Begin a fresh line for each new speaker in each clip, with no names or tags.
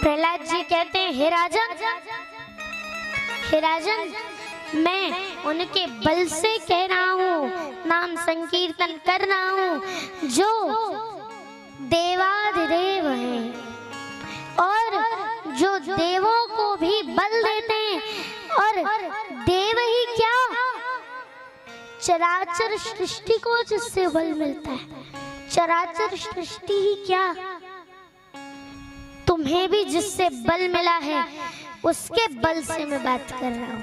प्रहलाद जी कहते हैं, हे राजन, मैं उनके बल से कह रहा हूँ, नाम संकीर्तन कर रहा हूँ जो देवाधिदेव हैं और जो देवों को भी बल देते हैं। और देव ही क्या, चराचर सृष्टि को जिससे बल मिलता है, चराचर सृष्टि ही क्या, तुम्हें भी जिससे बल मिला है उसके बल से मैं बात कर रहा हूं।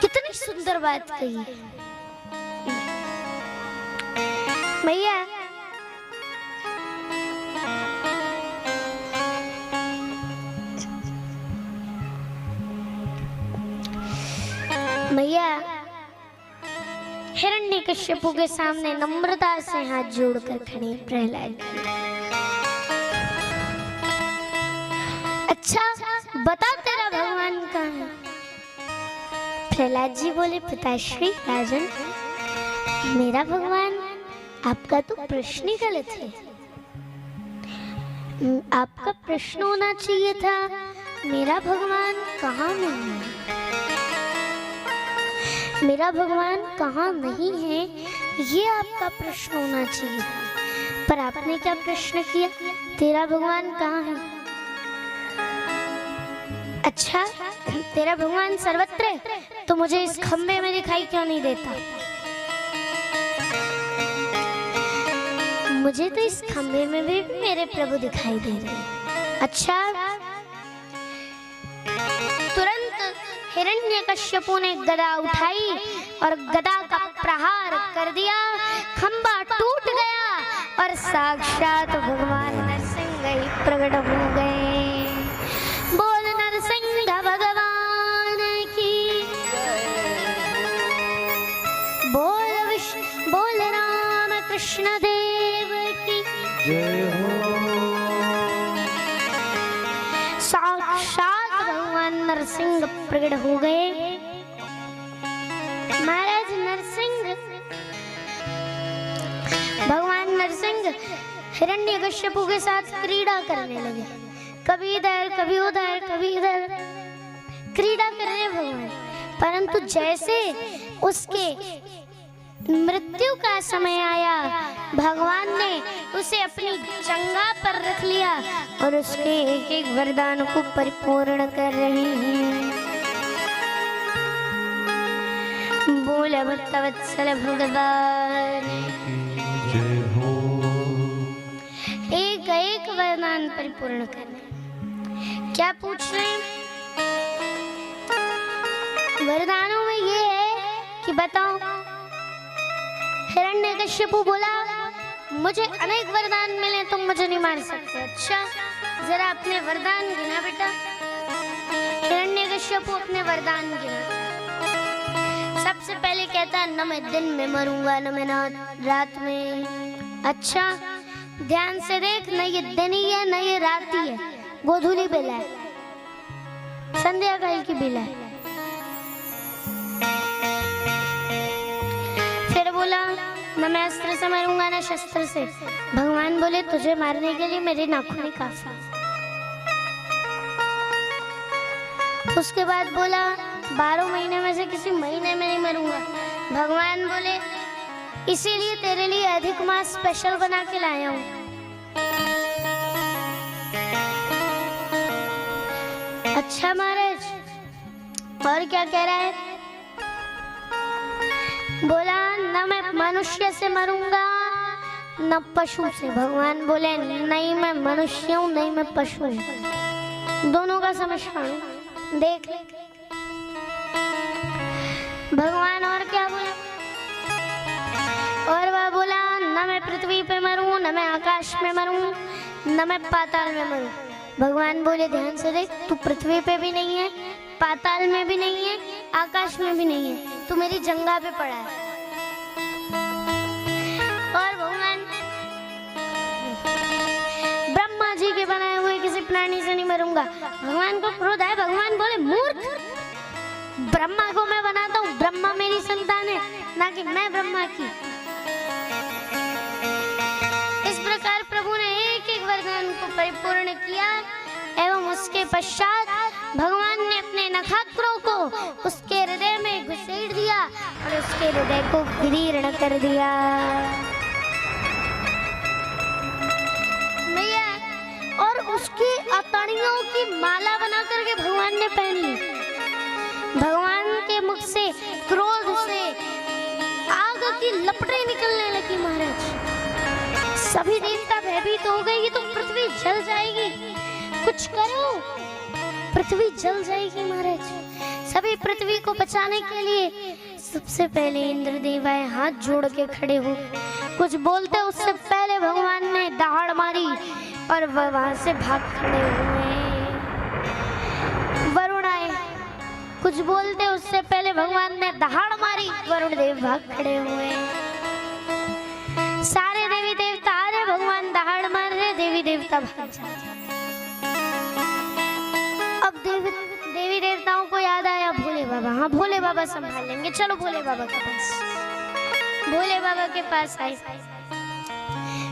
कितनी सुंदर बात कही है भैया। भैया हिरण्यकश्यपु के सामने नम्रता से हाथ जोड़कर खड़े प्रहलाद। अच्छा बता तेरा भगवान कहाँ है? प्रहलाद जी बोले, पिताश्री राजन, मेरा भगवान, आपका तो प्रश्न ही गलत है। आपका प्रश्न होना चाहिए था, मेरा भगवान कहाँ नहीं है। मेरा भगवान कहाँ नहीं है ये आपका प्रश्न होना चाहिए, पर आपने क्या प्रश्न किया, तेरा भगवान कहाँ है? अच्छा तेरा भगवान सर्वत्र है, तो मुझे इस खंबे में दिखाई क्यों नहीं देता? मुझे तो इस खंबे में भी मेरे प्रभु दिखाई दे रहे हैं। अच्छा, तुरंत हिरण्यकश्यपु ने गदा उठाई और गदा का प्रहार कर दिया, खंबा टूट गया और साक्षात भगवान नरसिंह ही प्रकट हो गए। बोल नरसिंह भगवान की, बोल राम कृष्ण देव की जय हो। साक्षात भगवान नरसिंह प्रकट हो गए। महाराज नरसिंह, भगवान नरसिंह हिरण्यकश्यपु के साथ क्रीड़ा करने लगे, कभी इधर कभी उधर कभी इधर क्रीड़ा कर रहे भगवान। परंतु जैसे उसके मृत्यु का समय आया, भगवान ने उसे अपनी जंघा पर रख लिया और उसके एक एक वरदान को परिपूर्ण कर रहे हैं। बोल भक्तवत्सल भगवान जय हो। एक एक वरदान परिपूर्ण करना। क्या पूछ रहे हैं? वरदानों में ये है कि बताओ, हिरण्यकश्यपु बोला, मुझे अनेक वरदान मिले, तुम मुझे नहीं मार सकते। अच्छा जरा अपने वरदान गिना बेटा। हिरण्यकश्यपु अपने वरदान गिना। सबसे पहले कहता है, न मैं दिन में मरूंगा, न मैं रात में। अच्छा ध्यान से देख, न ये दिन ही है न ये रात ही है, गोधूली बेला है, संध्या काल की बेला है। फिर बोला, न मैं अस्त्र से मरूंगा न शस्त्र से। भगवान बोले, तुझे मारने के लिए मेरे नाखून ही काफी। उसके बाद बोला, 12 महीने में से किसी महीने में नहीं मरूंगा। भगवान बोले, इसीलिए तेरे लिए अधिक मास स्पेशल बना के लाया हूं। अच्छा महाराज, और क्या कह रहा है? बोला, न मैं मनुष्य से मरूंगा न पशु से। भगवान बोले, नहीं मैं मनुष्य हूं नहीं मैं पशु हूं, दोनों का सम्मिश्रण हूं। देख भगवान और क्या बोला? और वह बोला, न मैं पृथ्वी पे मरूं न मैं आकाश में मरूं न मैं पाताल में मरूं। भगवान बोले, ध्यान से देख, तू पृथ्वी पे भी नहीं है, पाताल में भी नहीं है, आकाश में भी नहीं है, तू मेरी जंघा पे पड़ा है। और भगवान ब्रह्मा जी के बनाए हुए किसी प्राणी से नहीं मरूंगा। भगवान को क्रोध है। भगवान बोले, मूर्ख, ब्रह्मा को मैं बनाता हूँ, ब्रह्मा मेरी संतान है, ना कि मैं ब्रह्मा की। इस प्रकार प्रभु ने एक एक वरदान को परिपूर्ण किया पश्चात भगवान ने अपने नखाग्रों को उसके हृदय में घुसेड़ दिया और उसके हृदय को विदीर्ण कर दिया। मैया और उसकी अतड़ियों की माला बना करके भगवान ने पहन ली। भगवान के मुख से क्रोध से आग की लपटें निकलने लगी। महाराज सभी देवता भयभीत हो गए, ये तो पृथ्वी जल जाएगी, कुछ करो, पृथ्वी जल जाएगी। महाराज सभी पृथ्वी को बचाने के लिए सबसे पहले इंद्रदेव आए, हाथ जोड़ के खड़े हो। कुछ बोलते उससे पहले भगवान ने दहाड़ मारी और वहां से भाग खड़े हुए। वरुण आए, कुछ बोलते उससे पहले भगवान ने दहाड़ मारी, वरुण देव भाग खड़े हुए। सारे देवी देवता आ रहे, भगवान दहाड़ मार रहे, देवी देवता भाग जाते। अब देवी देवताओं को याद आया भोले बाबा, हाँ भोले बाबा संभाल लेंगे, चलो भोले बाबा के पास। भोले बाबा के पास आए,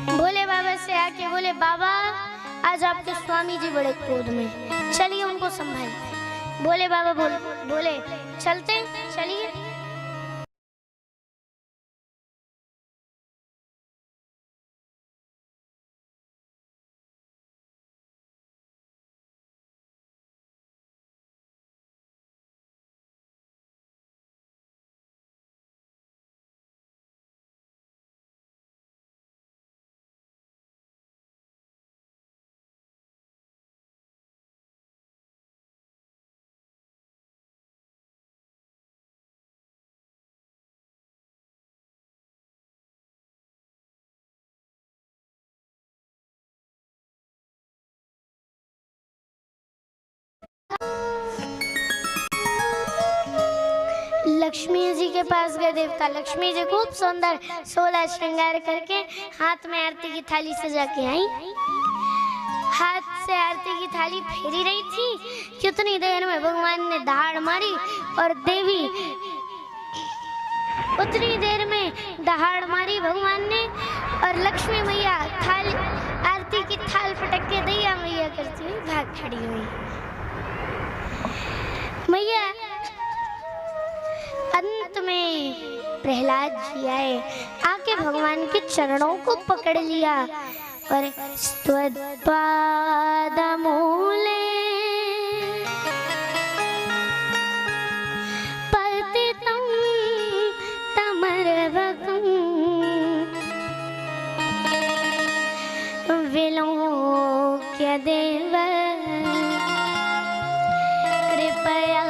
भोले बाबा से आके बोले बाबा आज आपके स्वामी जी बड़े क्रोध में, चलिए उनको संभालिए। भोले बाबा बोले चलते, चलिए। लक्ष्मी जी के पास गए देवता। लक्ष्मी जी खूब सुंदर 16 श्रृंगार करके हाथ में आरती की थाली सजा के आई। हाथ से आरती की थाली फेरी रही थी कि उतनी देर में भगवान ने दहाड़ मारी और देवी, उतनी देर में दहाड़ मारी भगवान ने और लक्ष्मी मैया थाली आरती की थाल पटक के दैया मैया करती हुई भाग खड़ी हुई। मैया अंत में प्रहलाद जी आए, आके भगवान के चरणों को पकड़ लिया और त्वत्पादमूले पतितं तमर्वकं विलोक्य देव कृपया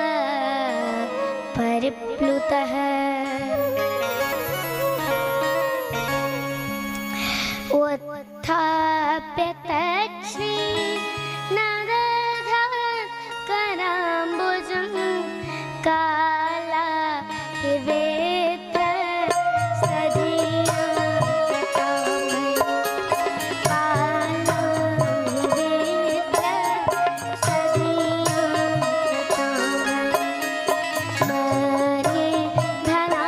परिप्लुतः उत्थाप्य तच्छ्री नदधात् कराम्बुजं काला हिवेत्र सधिया कामय काला हिवेत्र सधिया कामय मरे धना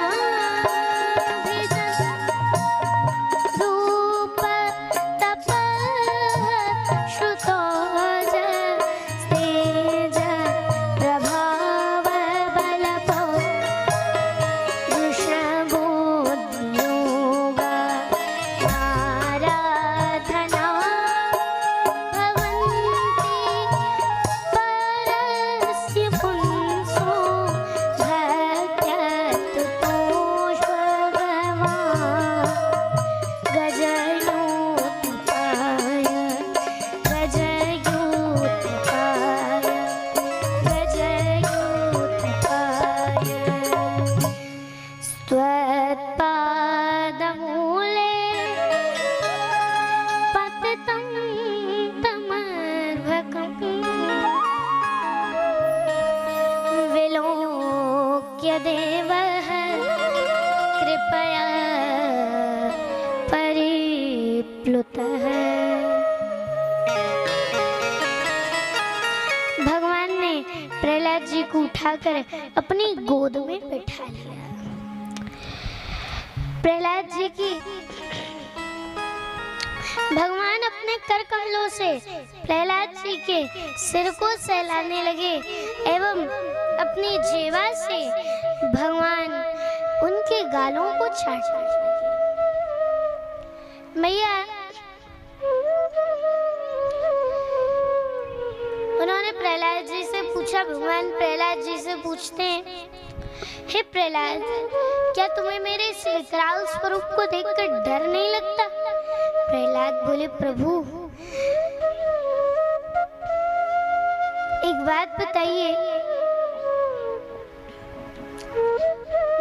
देवः कृपया परिप्लुतः। भगवान ने प्रहलाद जी को उठाकर अपनी गोद में बैठा लिया। प्रहलाद जी की भगवान अपने कर बालों से प्रहलाद जी के सिर को सहलाने लगे एवं अपनी जीवा से भगवान उनके गालों को चाटने लगे। मैया उन्होंने प्रहलाद जी से पूछा, भगवान प्रहलाद जी से पूछते हैं, हे प्रहलाद, क्या तुम्हें मेरे इस विकराल स्वरूप को देखकर डर नहीं लगता? प्रहलाद बोले, प्रभु एक बात बताइए,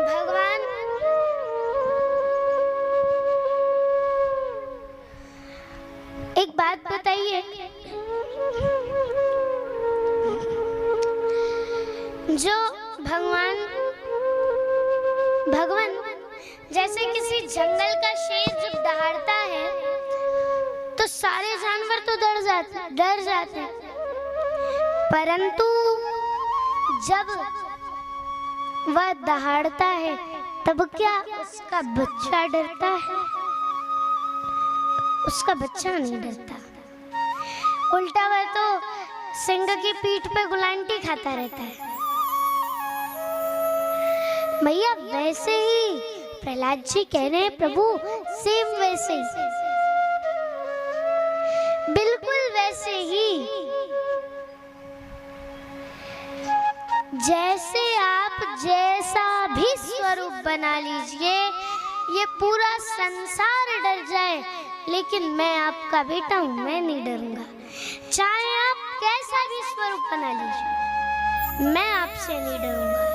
भगवान एक बात बताइए, जो भगवान जैसे किसी जंगल का शेर जब दहाड़ता है तो सारे जानवर तो डर जाते हैं, परंतु जब वह दहाड़ता है तब क्या उसका बच्चा डरता है? उसका बच्चा नहीं डरता, उल्टा वह तो सिंह की पीठ पे गुलांटी खाता रहता है। मैया वैसे ही प्रहलाद जी कह रहे हैं, प्रभु सेम वैसे ही, बिल्कुल वैसे ही जैसे आप जैसा भी स्वरूप बना लीजिए, ये पूरा संसार डर जाए, लेकिन मैं आपका बेटा हूं, मैं नहीं डरूंगा। चाहे आप कैसा भी स्वरूप बना लीजिए, मैं आपसे नहीं डरूंगा।